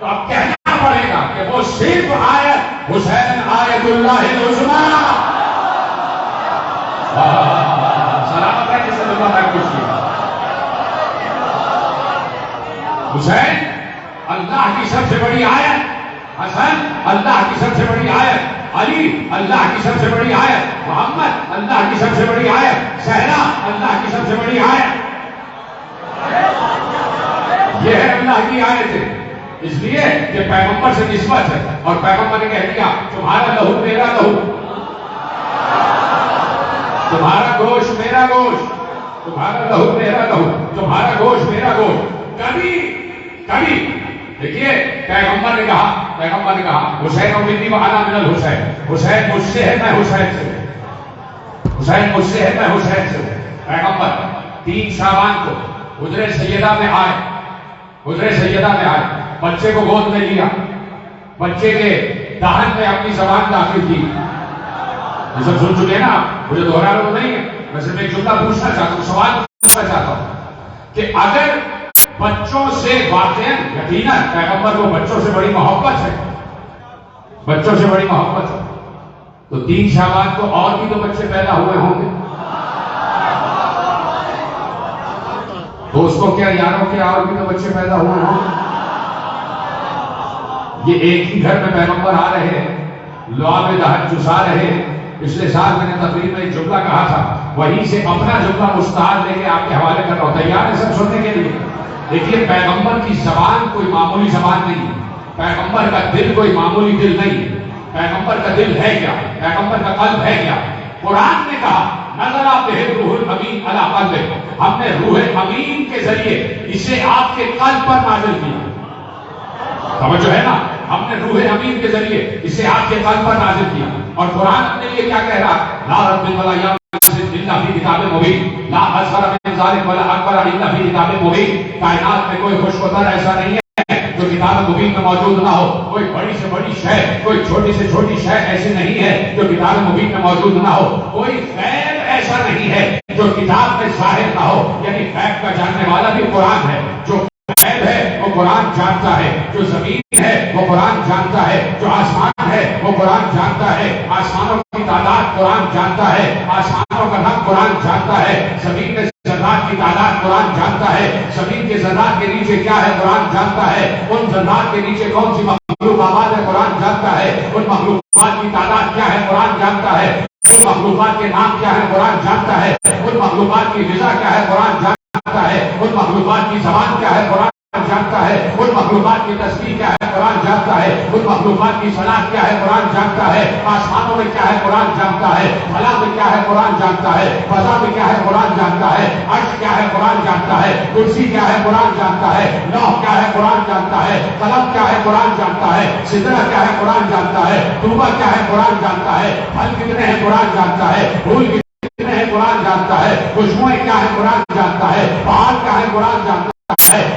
تو اب کہنا پڑے گا کہ وہ صرف آیت حسین آیت اللہ العظمیٰ سلامت ہے کہ صلی اللہ علیہ وسلم حسین اللہ کی سب سے بڑی آیت، حسن اللہ کی سب سے بڑی آیت، علی اللہ کی سب سے بڑی آیت، محمد اللہ کی سب سے بڑی آیت، زہرا اللہ کی سب سے بڑی آیت. یہ ہے اللہ کی آیت ہے. اس لیے کہ پیغمبر سے نسبت ہے اور پیغمبر نے کہہ دیا تمہارا لہو میرا لہو، تمہارا گوشت میرا گوشت، تمہارا لہو میرا لہو، تمہارا گوشت میرا گوشت. کبھی کبھی دیکھیے پیغمبر نے کہا حسین منی وانا من الحسین، حسین مجھ سے ہے میں حسین سے ہوں، حسین مجھ سے ہے میں حسین سے ہوں. پیغمبر 3 شعبان کو حجرہ سیدہ میں آئے، بچے کو گود میں لیا، بچے کے دہن میں اپنی زبان داخل کی. یہ سب سن چکے نا، مجھے دوہرانا تو نہیں ہے، میں صرف ایک جملہ پوچھنا چاہتا ہوں، سوال پوچھنا چاہتا ہوں کہ اگر بچوں سے واقعاً یقیناً پیغمبر کو بچوں سے بڑی محبت ہے، بچوں سے بڑی محبت ہے، تو 3 شعبان کو اور بھی تو بچے پیدا ہوئے ہوں گے. دوستوں کیا یاروں کے اور بھی تو بچے پیدا ہوئے ہوں گے. یہ ایک ہی گھر میں پیغمبر آ رہے ہیں، لعاب دہن چسا رہے ہیں. پچھلے سال میں نے تقریر میں ایک جملہ کہا تھا، وہیں سے اپنا جملہ مستعار لے کے آپ کے حوالے کر رہا ہوں. تیار ہے سب سننے کے لیے؟ دیکھیے پیغمبر کی زبان کوئی معمولی زبان نہیں ہے، پیغمبر کا دل کوئی معمولی دل نہیں ہے. پیغمبر کا دل ہے کیا؟ پیغمبر کا قلب ہے کیا؟ قرآن نے کہا نزل بہ الروح الامین علی قلبک، ہم نے روح امین کے ذریعے اسے آپ کے قلب پر نازل کیا. توجہ ہے نا، ہم نے روح امین کے ذریعے اسے آپ کے قلب پر نازل کیا. اور قرآن اپنے لیے کیا کہہ رہا؟ لا رب ولا یوم الا فی کتاب مبین، لا اصغر من ذلک ولا اکبر الا فی کتاب مبین. کائنات میں کوئی خوشخبر ایسا نہیں ہے جو کتاب مبین میں موجود نہ ہو. کوئی بڑی سے بڑی شے، کوئی چھوٹی سے چھوٹی شے ایسی نہیں ہے جو کتاب مبین میں موجود نہ ہو. کوئی غیب ایسا نہیں ہے جو کتاب میں ظاہر نہ ہو. یعنی غیب کا جاننے والا بھی قرآن ہے. جو غیب ہے وہ قرآن جانتا ہے، جو زمین ہے وہ قرآن جانتا ہے، جو آسمان ہے وہ قرآن جانتا ہے. آسمانوں کی تعداد قرآن جانتا ہے، آسمانوں کا رب قرآن جانتا ہے. زمین میں ذرات کی تعداد قرآن جانتا ہے. زمین کے ذرات کے نیچے کیا ہے قرآن جانتا ہے. ان ذرات کے نیچے کون سی مخلوق آباد ہے قرآن جانتا ہے. ان مخلوقات کی تعداد کیا ہے قرآن جانتا ہے. ان مخلوقات کے نام کیا ہے قرآن جانتا ہے. ان مخلوقات کی غذا کیا ہے قرآن جانتا ہے. ان مخلوقات کی زبان کیا ہے قرآن جانتا ہے. ان مخلوقات کی تصویر کیا ہے قرآن جانتا ہے. ان مخلوقات کی صلاح کیا ہے قرآن جانتا ہے. آسمانوں میں کیا ہے قرآن جانتا ہے. فضا میں کیا ہے قرآن جانتا ہے. فضا میں کیا ہے قرآن جانتا ہے. عرش کیا ہے قرآن جانتا ہے. کرسی کیا ہے قرآن جانتا ہے. لوح کیا ہے قرآن جانتا ہے. قلم کیا ہے قرآن جانتا ہے. سدرہ کیا ہے قرآن جانتا ہے. طوبہ کیا ہے قرآن جانتا ہے. پھل کتنے ہیں قرآن جانتا ہے. پھول کتنے ہیں قرآن جانتا ہے. خوشبوئیں کیا ہے قرآن جانتا ہے. پہاڑ کیا ہے قرآن جانتا ہے.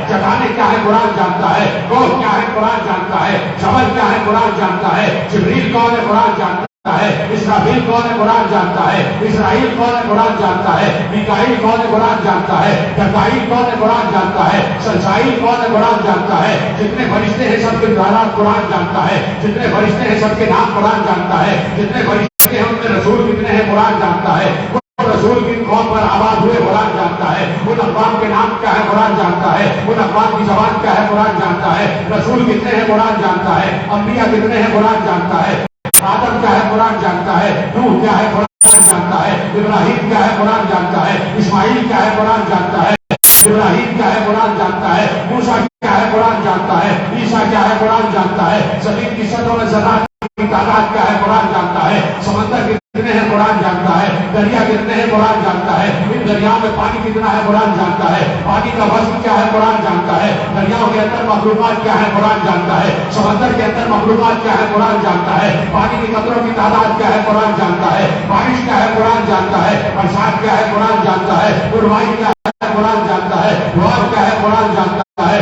چٹانیں کیا ہے قرآن جانتا ہے. کوہ کیا ہے قرآن جانتا ہے. جبل کیا ہے قرآن جانتا ہے. جبریل کون ہے قرآن جانتا ہے. اسرافیل کون ہے قرآن جانتا ہے. اسرائیل کون ہے قرآن جانتا ہے. میکائیل کون ہے قرآن جانتا ہے. جبرائیل کون ہے قرآن جانتا ہے. سرسائیل کون ہے قرآن جانتا ہے. جتنے فرشتے ہیں سب کے نام قرآن جانتا ہے. جتنے فرشتے ہیں سب کے نام قرآن جانتا ہے. جتنے فرشتے ہیں ان کے رسول کتنے ہیں قرآن جانتا ہے. رسول کن قوم پر آباد ہوئے قرآن جانتا ہے. ان اقوام کے نام کیا ہے قرآن جانتا ہے. ان اقوام کی زبان کیا ہے قرآن جانتا ہے. رسول کتنے ہیں قرآن جانتا ہے. انبیاء کتنے ہیں قرآن جانتا ہے. آدم کیا ہے قرآن جانتا ہے. نوح کیا ہے قرآن جانتا ہے. ابراہیم کیا ہے قرآن جانتا ہے. اسماعیل کیا ہے قرآن جانتا ہے. ابراہیم کیا ہے قرآن جانتا ہے. موسیٰ کیا ہے قرآن جانتا ہے. عیسیٰ کیا ہے قرآن جانتا ہے. زمین کی سطح میں ذرات کی تعداد کیا ہے قرآن جانتا ہے. سمندر کتنے ہیں قرآن جانتا ہے. دریا کتنے ہیں قرآن جانتا ہے. ان دریاؤں میں پانی کتنا ہے قرآن جانتا ہے. پانی کا وزن کیا ہے قرآن جانتا ہے. دریاؤں کے اندر مخلوقات کیا ہے قرآن جانتا ہے. سمندر کے اندر مخلوقات کیا ہے قرآن جانتا ہے. پانی کی قطروں کی تعداد کیا ہے قرآن جانتا ہے. بارش کیا ہے قرآن جانتا ہے. برسات کیا ہے قرآن جانتا ہے. پروائی کیا ہے قرآن جانتا ہے. روح کیا ہے قرآن جانتا ہے.